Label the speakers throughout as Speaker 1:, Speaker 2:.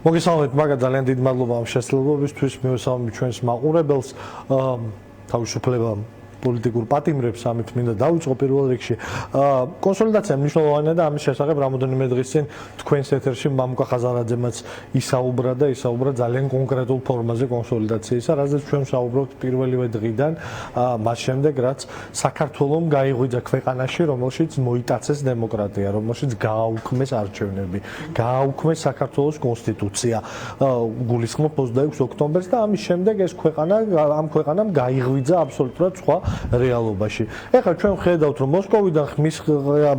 Speaker 1: მოგესალმებით, მაგა ძალიან დიდი მადლობა ამ შესაძლებლობისთვის, მივესალმებით ჩვენს მაყურებელს. თავისუფლება პოლიტიკურ პატიმრებს, ამით მინდა დავიწყო პირველ რიგში. კონსოლიდაცია მნიშვნელოვანია და ამის შესახებ რამოდენიმე დღის წინ თქვენს ეთერში მამუკა ხაზარაძემაც ისაუბრა და ისაუბრა ძალიან კონკრეტულ ფორმაზე კონსოლიდაციისა, რაზეც ჩვენ ვსაუბრობთ პირველივე დღიდან, მას შემდეგ რაც საქართველომ გაიღვიძა ქვეყანაში, რომელშიც მოიტაცეს დემოკრატია, რომელშიც გააუქმეს არჩევნები, გააუქმეს საქართველოს კონსტიტუცია. გულისხმობ 26 ოქტომბერს და ამის შემდეგ ეს ამ ქვეყანამ გაიღვიძა აბსოლუტურად სხვა რეალობაში. ეხლა ჩვენ ვხედავთ, რომ მოსკოვიდან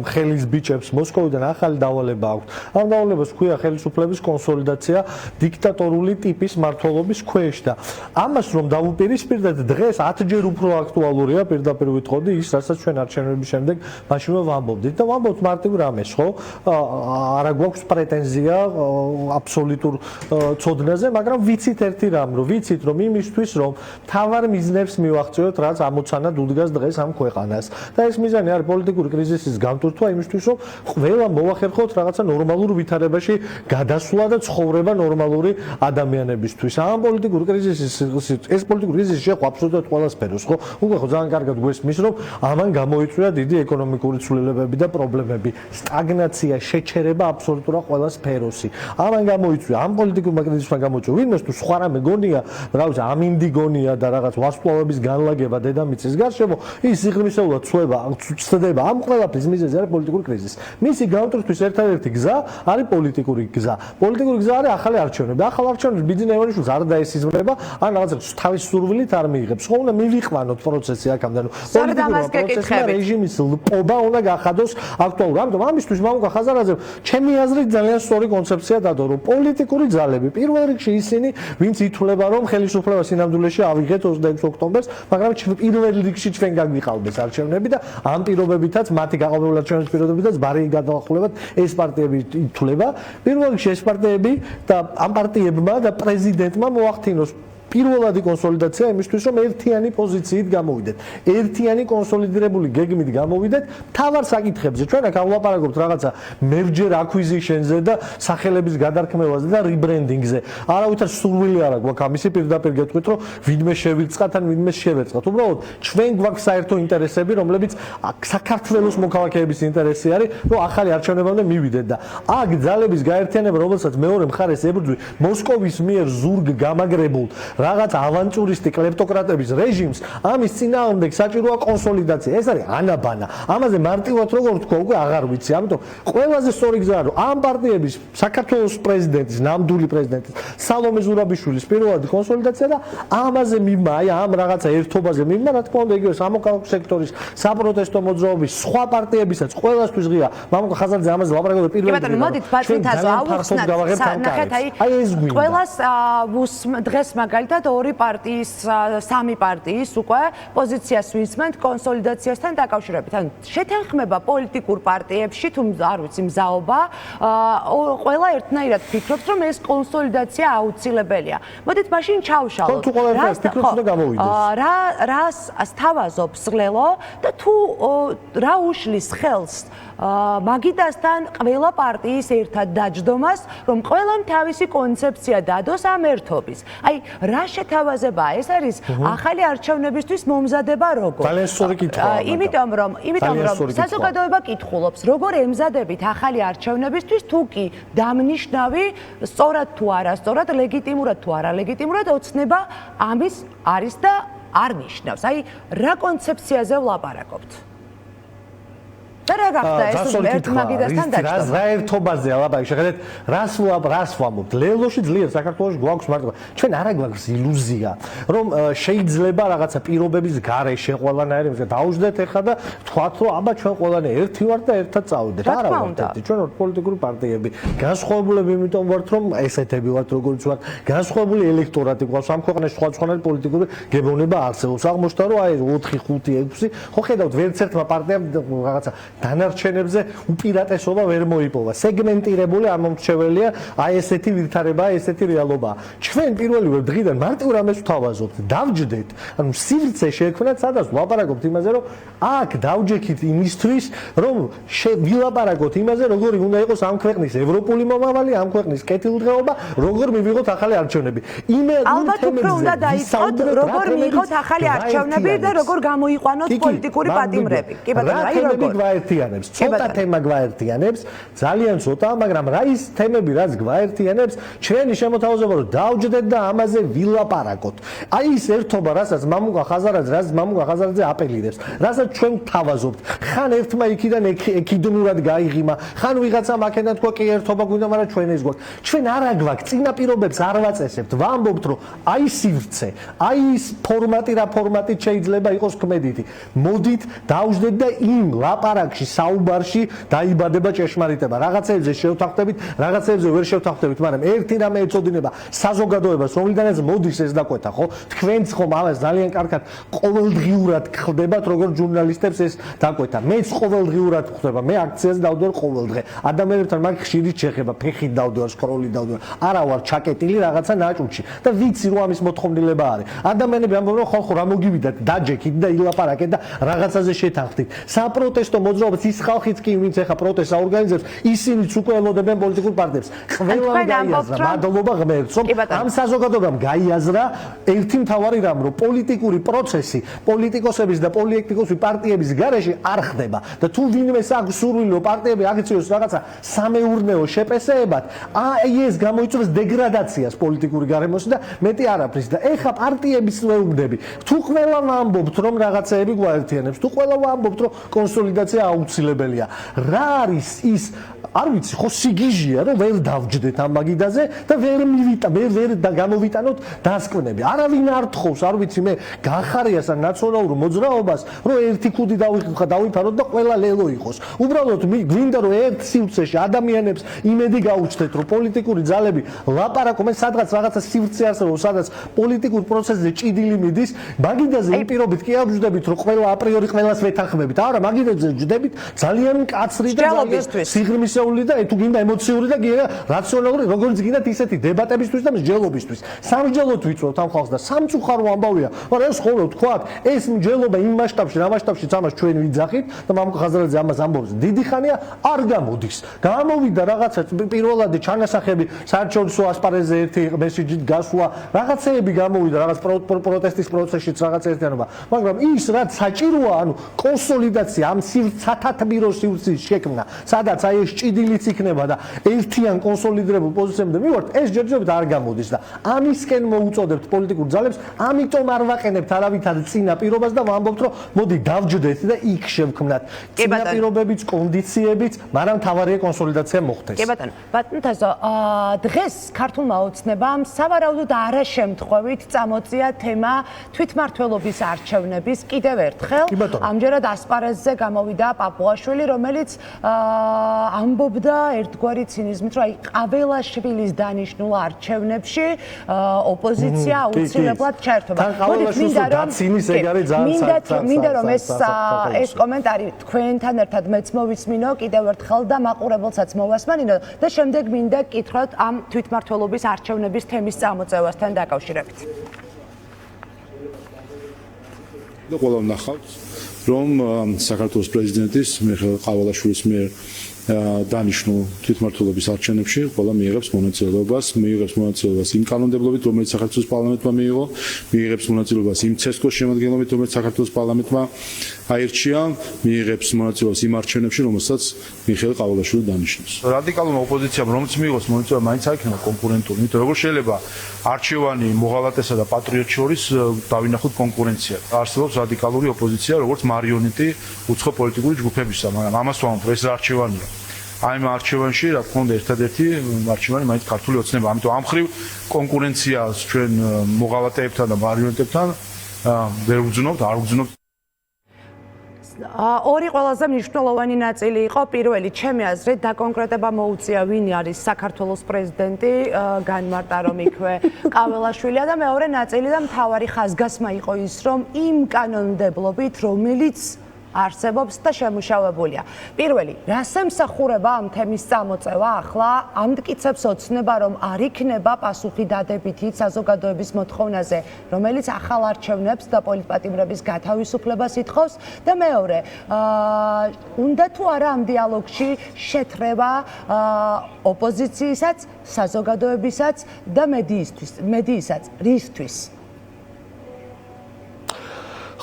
Speaker 1: ხელის ბიჭებს, მოსკოვიდან ახალი დავალება აქვს. ამ დავალებას ჰქვია ხელისუფლების კონსოლიდაცია დიქტატორული ტიპის მმართველობის ქვეშ და ამას რომ დავუპირისპირდეთ, დღეს 10-ჯერ უფრო აქტუალურია, პირდაპირ ვიტყოდი ის, რასაც ჩვენ არჩევნების შემდეგ მაშინვე ვამბობდით და ვამბობთ მარტივ რამეს, ხო? არა გვაქვს პრეტენზია აბსოლუტურ ცოდნაზე, მაგრამ ვიცით ერთი რამ, რომ ვიცით, რომ იმისთვის, რომ თავარ მიზნებს მივახციოთ, რაც ამოცანად უდგას დღეს ამ ქვეყანას. და ეს მიზანი არის პოლიტიკური კრიზისის გამტვრთვა იმისთვის, რომ ყველა მოვახერხოთ რაღაცა ნორმალურ ვითარებაში გადასვლა და ცხოვრება ნორმალური ადამიანებისთვის. ამ პოლიტიკური კრიზისის ეს პოლიტიკური კრიზისი შეხვდა აბსოლუტურად ყველა სფეროს, ხო? უკვე ხო ძალიან კარგად გვესმის, რომ ამან გამოიწვია დიდი ეკონომიკური ცვლილებები და პრობლემები, სტაგნაცია, შეჩერება აბსოლუტურად ყველა სფეროსი. ამან გამოიწვია, ამ პოლიტიკურმა კრიზისმა გამოიწვია. ვინმეს თუ სხვა რამე გონია, რა ვიცი, ამინდი გონია და რაღაც ვარსკვლავების განლაგება დედამიწის გარშემო, ის სიღრმისეულად ცდება. ამ ყველაფრის მიზეზი არის პოლიტიკური კრიზისი. მისი გამტვრთვის ერთადერთი გზა არის პოლიტიკური გზა. პოლიტიკური გზა არის ახალი არჩევნები. ახალ არჩევნებში ბიძინა ივანიშვილს არ დაესიზმრება, ან რაღაცა თავის სურვილით არ მიიღებს. ხო, უნდა მივიყვანოთ პროცესი აქამდე. რეჟიმის ლპობა უნდა გახადოს აქტუალური. ამიტომ ამისთვის მამუკა ხაზარაძემ ჩემი აზრით ძალიან სწორი კონცეფცია დადო, რომ პოლიტიკური ძალები პირველ რიგში ისინი, ვინც ითვლება, რომ ხელისუფლება სინამდვილეში ავიღეთ 26 ოქტომბერს, მაგრამ პირველ რიგში ჩვენ გაგვიყალბეს არჩევნები და ამ პირობებითაც მათი გაყოლებული არჩევნების პირობებითაც ბარი გადაახლებათ ეს პარტიები ითვლება. პირველ რიგში ეს პარტიები და ამ პარტიებმა და პრეზიდენტმა მოახდინოს პირველადი კონსოლიდაცია იმისთვის, რომ ერთიანი პოზიციით გამოვიდეთ. ერთიანი კონსოლიდირებული გეგმით გამოვიდეთ თავარ საკითხებზე. ჩვენ აქ ვლაპარაკობთ რაღაცა merger acquisition-ზე და სახელების გადარქმევაზე და rebranding-ზე. არავითარ სურვილი არ აქვს ამისი პირდაპირ გეტყვით, რომ ვინმე შევირწყათ ან ვინმე შევერწყათ. უბრალოდ ჩვენ გვაქვს საერთო ინტერესები, რომლებიც საქართველოს მოქალაქეების ინტერესი არის, რომ ახალი არჩევნებამდე მივიდეთ და აქ ძალების გაერთიანება, რომელსაც მეორე მხარეს ებრძვის მოსკოვის მიერ ზურგ გამაგრებულ რაღაც ავანტურისტი კლეპტოკრატების რეჟიმს, ამის წინააღმდეგ საჭიროა კონსოლიდაცია. ეს არის ანაბანა. ამაზე მარტივად როგორ თქვა, უკვე აღარ ვიცი. ამიტომ ყველაზე სწორი გზაა, რომ ამ პარტიების საქართველოს პრეზიდენტის, ნამდვილი პრეზიდენტის, სალომე ზურაბიშვილის პირველადი კონსოლიდაცია და ამაზე მიბმა, აი ამ რაღაცა ერთობაზე მიბმა, რა თქმა უნდა, იგივე სამოქალაქო სექტორის, საპროტესტო მოძრაობის, სხვა პარტიებისაც ყველასთვის ღია. მამუკა ხაზარაძე ამაზე ლაპარაკობდა პირველ რიგში.
Speaker 2: კი, მოდით ბაცნითაზე ავუხსნათ. ნახეთ, აი ყველას დღეს მაგალითად ორი პარტიის, სამი პარტიის უკვე პოზიციას ვისმენთ კონსოლიდაციასთან დაკავშირებით. ანუ შეთანხმება პოლიტიკურ პარტიებში თუ არ ვიცი მზაობა, ყველა ერთნაირად ფიქრობს, რომ ეს კონსოლიდაცია აუცილებელია. მოდით მაშინ ჩავშალოთ.
Speaker 1: თუ ყველა ერთნაირად ფიქრობს, უნდა გამოვიდეს.
Speaker 2: რას სთავაზობს ლელო და თუ რა უშლის ხელს მაგიდასთან ყველა პარტიის ერთად დაჯდომას, რომ ყველამ თავისი კონცეფცია დადოს ამ ერთობის. აი, რა შეთავაზებაა? ეს არის ახალი არჩევნებისთვის მომზადება როგორ?
Speaker 1: ძალიან სწორი კითხვაა.
Speaker 2: იმიტომ რომ საზოგადოება კითხულობს, როგორ ემზადებით ახალი არჩევნებისთვის, თუ კი დამნიშნავი, სწორად თუ არასწორად, ლეგიტიმურად თუ არალეგიტიმურად ოცნება ამის არის და არ ნიშნავს. აი, რა კონცეფციაზე ვლაპარაკობთ? და რა გახდა ეს ერთ მაგიდასთან დაჯდომა?
Speaker 1: რა ერთობაზე ლაპარაკი? შეხედეთ, რას ვამბობთ? ლელოში ძლიერ საქართველოში გვაქვს მარტო. ჩვენ არა გვაქვს ილუზია, რომ შეიძლება რაღაცა პირობების გარეშე ყველანაირი დაუждეთ ახლა და თქვათ, რომ აბა ჩვენ ყველანი ერთი ვართ და ერთად წავიდეთ. არა ვართ ერთი. ჩვენ ვართ პოლიტიკური პარტიები. განსხვავებულები იმიტომ ვართ, რომ ესეთები ვართ, როგორც ვართ. განსხვავებული ელექტორატი გვაქვს ამ ქვეყანაში, სხვადასხვა პოლიტიკური გებოვნება არსებობს. აღმოჩნდა, რომ აი 4, 5, 6 ხო ხედავთ, ვერც ერთმა პარტიამ რაღაცა დანარჩენებზე უპირატესობა ვერ მოიპოვა. სეგმენტირებული ამომრჩეველია, აი ესეთი ვითარებაა, ესეთი რეალობაა. ჩვენ პირველივე დღიდან მარტივ რამეს ვთავაზობთ, დავჯდეთ, ანუ სივრცე შექმნათ, სადაც ვლაპარაკობთ იმაზე, რომ აქ დავჯექით იმისთვის, რომ ვილაპარაკოთ იმაზე, როგორი უნდა იყოს ამ ქვეყნის ევროპული მომავალი, ამ ქვეყნის კეთილდღეობა, როგორ მივიღოთ ახალი არჩევნები.
Speaker 2: ალბათ უფრო უნდა დაიწყოთ, როგორ მიიღოთ ახალი არჩევნები და როგორ გამოიყვანოთ პოლიტიკური პატიმრები. კი ბატონო, აი როგორ
Speaker 1: გვაერთიანებს, ცოტა თემა გვაერთიანებს, ძალიან ცოტა, მაგრამ რა ის თემები, რაც გვაერთიანებს, ჩვენი შემოთავაზება რომ დავჯდეთ და ამაზე ვილაპარაკოთ. აი ის ერთობა, რასაც მამუკა ხაზარაძე აპელირებს, რასაც ჩვენ ვთავაზობთ. ხან ერთმა იქიდან ეკიდნურად გაიღიმა, ხან ვიღაცამ აქედან თქვა კი ერთობა გვინდა, მაგრამ ჩვენ ეს გვაქვს. ჩვენ არა გვაქვს, წინაპირობებს არ ვაწესებთ. ვამბობთ, რომ აი სივრცე, აი ის ფორმატი რა ფორმატით შეიძლება იყოს კმედითი. მოდით დავჯდეთ და იმ ლაპარაკში, საუბარში დაიბადება ჭეშმარიტება. რაღაცებზე შევთანხმდებით, რაღაცებზე ვერ შევთანხმდებით, მაგრამ ერთი რამე ეწოდინება საზოგადოებას, რომლიდანაც მოდის ეს დაკვეთა, ხო? თქვენც ხომ ამას ძალიან კარგად ყოველდღიურად ხდებათ, როგორც ჟურნალისტებს ეს დაკვეთა. მეც ყოველდღიურად ხდება, მე აქციას დავდივარ ყოველდღე. ადამიანებთან მაგ ხშირით შეხება, ფეხით დავდივარ, სკროლით დავდივარ. არა ვარ ჩაკეტილი რაღაცა ნაჭუჭი და ვიცი რომ ამის მოთხოვნილება არის. ადამიანები ამბობენ რომ ხო რა მოგივიდათ, დაჯექით და ილაპარაკეთ და რაღაცაზე შეთანხმდით. საპროტესტო მოძრაობას ის ხალხიც კი ვინც ეხა პროტესტს აორგანიზებს, ისინიც უკვე ელოდებენ პოლიტიკურ პარტიებს. ყველა გაიაზრა, მადლობა ღმერთს, რომ ამ საზოგადოებამ გაიაზრა ერთი მთავარი რამ, რომ პოლიტიკური პროცესი პოლიტიკოსების და პოლიტიკოსი პარტიების გარეშე არ ხდება და თუ ვინმეს აქვს სურვილი რომ პარტიები აქციოს რაღაცა სამეურნეო შეპესეებად, აი ეს გამოიწვევს დეგრადაციას პოლიტიკური გარემოში და მეტი არაფრის და ეხა პარტიების ვეუბნები. თუ ყველა ვამბობთ რომ რაღაცეები გვაერთიანებს, თუ ყველა ვამბობთ რომ კონსოლიდაცია აუცილებელია, რა არის ის არ ვიცი, ხო სიგიჟია რომ ვერ დავჯდეთ ამ მაგიდაზე და ვერ გამოვიტანოთ დასკვნები. არავინ არ თხოვს, არ ვიცი მე გახარიას ან ნაციონალურ მოძრაობას, რომ ერთი ქუდი დავიფაროთ და ყველა ლელო იყოს. უბრალოდ გვინდა რომ ერთ სივრცეში ადამიანებს იმედი გაუჩნდეთ, რომ პოლიტიკური ძალები ლაპარაკობენ, სადღაც რაღაცა სივრცე არსებობს, სადაც პოლიტიკურ პროცესზე ჭიდილი მიდის, მაგიდაზე იმ პირობით კი არ ვჯდებით, რომ ყველა აპრიორი ყველას ვეთანხმებით. არა, მაგიდაზე ვჯდებით ძალიან მკაცრი და ძალიან სიღრმისეული და თუ გინდა ემოციური და გინდა რაციონალური, როგორც გინდათ ისეთი დებატებისთვის და მსჯელობისთვის. სამსჯელოდ ვიწვევთ ამ ხალხს და სამწუხარო ამბავია, მაგრამ ეს ხოლმე ვთქვათ, ეს მსჯელობა იმ მასშტაბში, რა მასშტაბშიც ამას ჩვენ ვიძახით და მამუკა ხაზარაძე ამას ამბობს. დიდი ხანია არ გამოდის. გამოვიდა რაღაცა პირველადი ჩანასახები, საერთაშორისო ასპარეზზე ერთი მესიჯით გასვლა, რაღაცეები გამოვიდა, რაღაც პროტესტის პროცესშიც რაღაც ერთიანობა. მაგრამ ის რაც საჭიროა, ანუ კონსოლიდაცია, ამ სათათბირო სივრცის შექმნა, სადაც აი ეს ჭიდილიც იქნება და ერთიან კონსოლიდირებულ პოზიციამდე მივართ, ეს ჯერჯერობით არ გამოდის და ამისკენ მოუწოდებთ პოლიტიკურ ძალებს, ამიტომ არ ვაყენებთ არავითარ წინა პირობას და ვამბობთ, რომ მოდი დავჯდეთ და იქ შევქმნათ წინა პირობებიც, კონდიციებიც, მაგრამ თავარია კონსოლიდაცია მოხდეს.
Speaker 2: კი ბატონო, ბატონთაზო, დღეს ქართულმა ოცნებამ სავარაუდოდ არაშემთხვევით წამოწია თემა თვითმმართველობის არჩევნების კიდევ ერთხელ. ამჯერად ასპარეზზე გამოვიდა პაპუაშვილი, რომელიც ამბობდა ერთგვარი ცინიზმით, რომ აი ყაველაშვილის დანიშნულ არჩევნებში ოპოზიცია აუცილებლად ჩაერთვება. მინდა რომ ეს კომენტარი თქვენთან ერთად მეც მოვისმინო კიდევ ერთხელ და მაყურებელსაც მოვასმენინო და შემდეგ მინდა გკითხოთ ამ თვითმმართველობის არჩევნების თემის წამოწევასთან დაკავშირებით.
Speaker 3: და ყველა ნახავთ, რომ საქართველოს პრეზიდენტის მიხეილ ყაველაშვილის მიერ დანიშნულ თვითმმართველობის არჩევნებში ყველა მიიღებს მონაწილეობას იმ კანონმდებლობით, რომელიც საქართველოს პარლამენტმა მიიღო, მიიღებს მონაწილეობას იმ ცესკოს შემადგენლობით, რომელიც საქართველოს პარლამენტმა აირჩია, მიიღებს მონაწილეობას იმ არჩევნებში, რომელსაც მიხეილ ყაველაშვილი დანიშნავს. რადიკალურმა ოპოზიციამ რომელიც მიიღოს მონაწილეობა, მაინც აიქნება კონკურენტული, იმიტომ როგორ შეიძლება არჩევანი მოღალატესა და პატრიოტ შორის დავინახოთ კონკურენცია. არსებობს რადიკალური ოპოზიცია, როგორც მარიონეტი უცხო პოლიტიკური ჯგუფებისა, მაგრამ ამას ვამბობ, ეს არჩევანია. აი ამ არჩევანში, რა თქმა უნდა, ერთადერთი არჩევანი მაინც ქართული ოცნება. ამიტომ ამ ხრივ კონკურენციას ჩვენ მოღალატეებთან და მარიონეტებთან ვერ ვგზნობთ, არ ვგზნობთ.
Speaker 2: ორი ყველაზე მნიშვნელოვანი ნაწილი იყო პირველი, ჩემი აზრით, დაკონკრეტება მოუწია ვინ არის საქართველოს პრეზიდენტი, განმარტა რომ იქვე ყაველაშვილია და მეორე ნაწილი და მთავარი ხაზგასმა იყო ის, რომ იმ კანონმდებლობით, რომელიც არსებობს და შემუშავებულია. პირველი, რას ემსახურება ამ თემის წამოწევა ახლა? ამტკიცებს ოცნება, რომ არ იქნება პასუხი დადებითი საზოგადოების მოთხოვნაზე, რომელიც ახალ არჩევნებს და პოლიტპატიმრების გათავისუფლებას ითხოვს და მეორე, უნდა თუ არა ამ დიალოგში შეთრევა ოპოზიციისაც, საზოგადოებისაც და მედიისაც, რისთვის?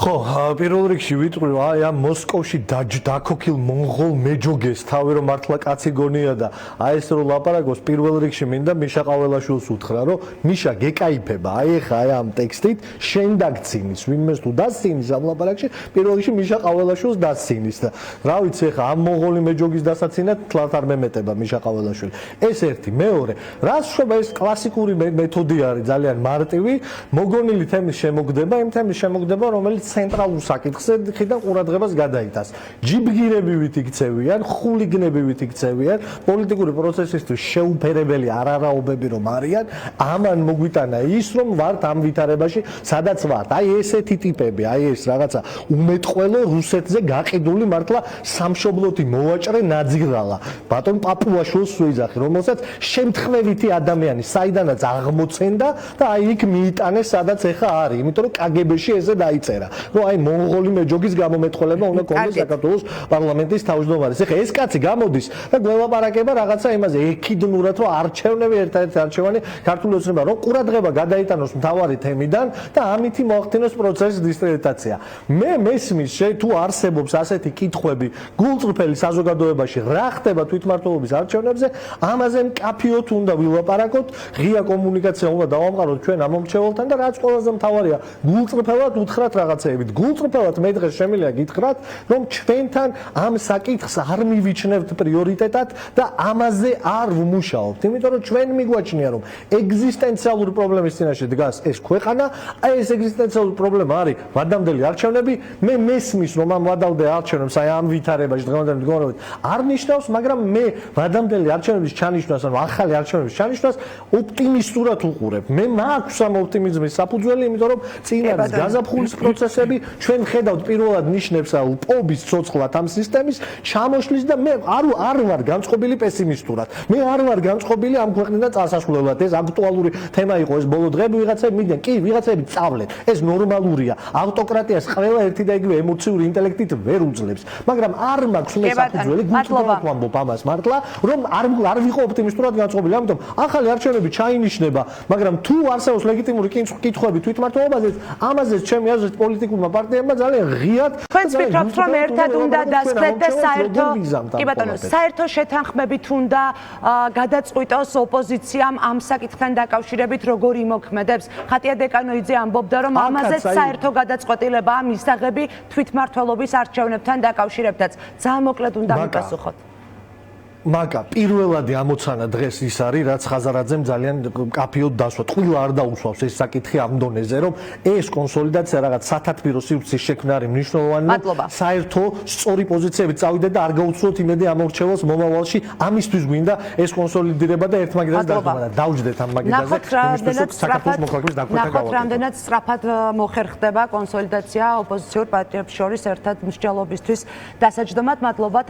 Speaker 1: ხო, პირველ რიგში ვიტყვი, აი ამ მოსკოვში დაქოქილ მონღოლ მეჯოგეს თავი რომ მართლა კაცი გონია და აი ეს რო ლაპარაკობს, პირველ რიგში მინდა მიშა ყაველაშვილს უთხრა, რომ მიშა გეკაიფება, აი ეხა აი ამ ტექსტით შენ დაგცინის, ვინმეს თუ დასცინის ამ ლაპარაკში, პირველ რიგში მიშა ყაველაშვილს დასცინის და რა ვიცი ეხა ამ მონღოლი მეჯოგის დასაცინად თლათ არ მემეტება მიშა ყაველაშვილი. ეს ერთი, მეორე, რას შვება ეს კლასიკური მეთოდი არის ძალიან მარტივი, მოგონილი თემის შემოგდება, იმ თემის შემოგდება, რომელიც ცენტრალურ საკითხზე ხიდან ყურადღებას გადაიტანს. ჯიბგირებივით იქცევიან, ხულიგნებივით იქცევიან, პოლიტიკური პროცესისთვის შეუფერებელი არარაობები რომ არიან, ამან მოგვიტანა ის, რომ ვართ ამ ვითარებაში, სადაც ვართ. აი ესეთი ტიპები, აი ეს რაღაცა უმეტყველო რუსეთზე გაყიდული მართლა სამშობლოთი მოვაჭრე ნაძირალა. ბატონ პაპუაშვილს ვეძახი, რომელსაც შემთხვევითი ადამიანი საიდანაც აღმოცენდა და აი იქ მიიტანეს, სადაც ეხა არის, იმიტომ რომ კგბ-ში ესე დაიწერა. რომ აი მონღოლი მეჯოგის გამომეტყველება უნდა კონდეს საქართველოს პარლამენტის თავმჯდომარის. ეხლა ეს კაცი გამოდის და გველაპარაკება რაღაცა იმაზე ექიდნურად, რომ არჩევნები ერთ-ერთი არჩევანი ქართული ოცნება, რომ ყურადღება გადაიტანოს მთავარი თემიდან და ამითი მოახდინოს პროცესის დისკრედიტაცია. მე მესმის, თუ არსებობს ასეთი კითხვები გულწრფელი საზოგადოებაში, რა ხდება თვითმმართველობის არჩევნებზე, ამაზე მკაფიოდ უნდა ვილაპარაკოთ, ღია კომუნიკაცია უნდა დავამყაროთ ჩვენ ამომრჩეველთან და რაც ყველაზე მთავარია, გულწრფელად უთხრათ რაღაცეებით. გულწრფელად მე დღეს შემიძლია გითხრათ, რომ ჩვენთან ამ საკითხს არ მივიჩნევთ პრიორიტეტად და ამაზე არ ვმუშაობთ. იმიტომ რომ ჩვენ მიგვაჩნია, რომ ეგზისტენციალური პრობლემის წინაშე დგას ეს ქვეყანა, აი ეს ეგზისტენციალური პრობლემა არის ვადამდელი არჩევნები. მე მესმის, რომ ამ ვადამდელ არჩევნებს აი ამ ვითარებაში დღევანდელი მდგომარეობით არ ნიშნავს, მაგრამ მე ვადამდელი არჩევნების ჩანიშვნას, ანუ ახალი არჩევნების ჩანიშვნას ოპტიმისტურად უყურებ. მე მაქვს ამ ოპტიმიზმის საფუძველი, იმიტომ რომ წინ არის გაზაფხულის პროცესები, ჩვენ ხედავთ პირველად ნიშნებს პობის ცოცხლად ამ სისტემის ჩამოშლის და მე არ ვარ განწყობილი პესიმისტურად. მე არ ვარ განწყობილი ამ ქვეყნიდან წასასვლელად. ეს აქტუალური თემა იყო ეს ბოლო დღეები ვიღაცები მიდენ. კი, ვიღაცები წავლენ. ეს ნორმალურია. ავტოკრატიას ყველა ერთი და იგივე ემოციური ინტელექტით ვერ უძლებს. მაგრამ არ მაქვს მე საფუძველი გულწრფელად ვამბობ ამას მართლა, რომ არ ვიყო ოპტიმისტურად განწყობილი. ამიტომ ახალი არჩევნები ჩაინიშნება, მაგრამ თუ არსებობს ლეგიტიმური კითხვები თვითმმართველობაზე, ამაზეც ჩემი აზრით პოლიტიკურმა პარტიებმა ძალიან ღიად
Speaker 2: თქვენც ფიქრობთ, რომ ერთად უნდა დასწრეთ და საერთო შეთანხმებით უნდა გადაწყვიტოს ოპოზიციამ ამ საკითხთან დაკავშირებით როგორ იმოქმედებს. ხატია დეკანოიძე ამბობდა, რომ ამაზეც საერთო გადაწყვეტილებაა მისაღები თვითმმართველობის არჩევნებთან დაკავშირებთაც. ძალიან მოკლედ უნდა მიპასუხოთ.
Speaker 1: მაგა პირველადი ამოცანა დღეს ის არის, რაც ხაზარაძემ ძალიან კაფიოდ დასვა. ტყუილა არ დაუსვავს ეს საკითხი ამ დონეზე, რომ ეს კონსოლიდაცია რაღაც სათათბირო სივრცის შექმნა არის მნიშვნელოვანი. საერთო სწორი პოზიციები წავიდე და არ გაუცვლოთ იმედი ამორჩეველს მომავალში. ამისთვის გვინდა ეს კონსოლიდირება და ერთმაგიდაზე დაგხვევა და დავჯდეთ ამ მაგიდაზე. საქართველოს მოქალაქეების დაკვეთა გავაკეთოთ.
Speaker 2: ნახოთ, რამდენად სწრაფად მოხერხდება კონსოლიდაცია ოპოზიციურ პარტიებს შორის ერთად მსჯელობისთვის დასაჯდომად. მადლობა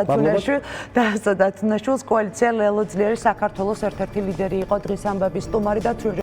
Speaker 2: თუნაშვილს, კოალიცია ლელო ძლიერი საქართველოს ერთ-ერთი ლიდერი იყო დღის ამბების სტუმარი და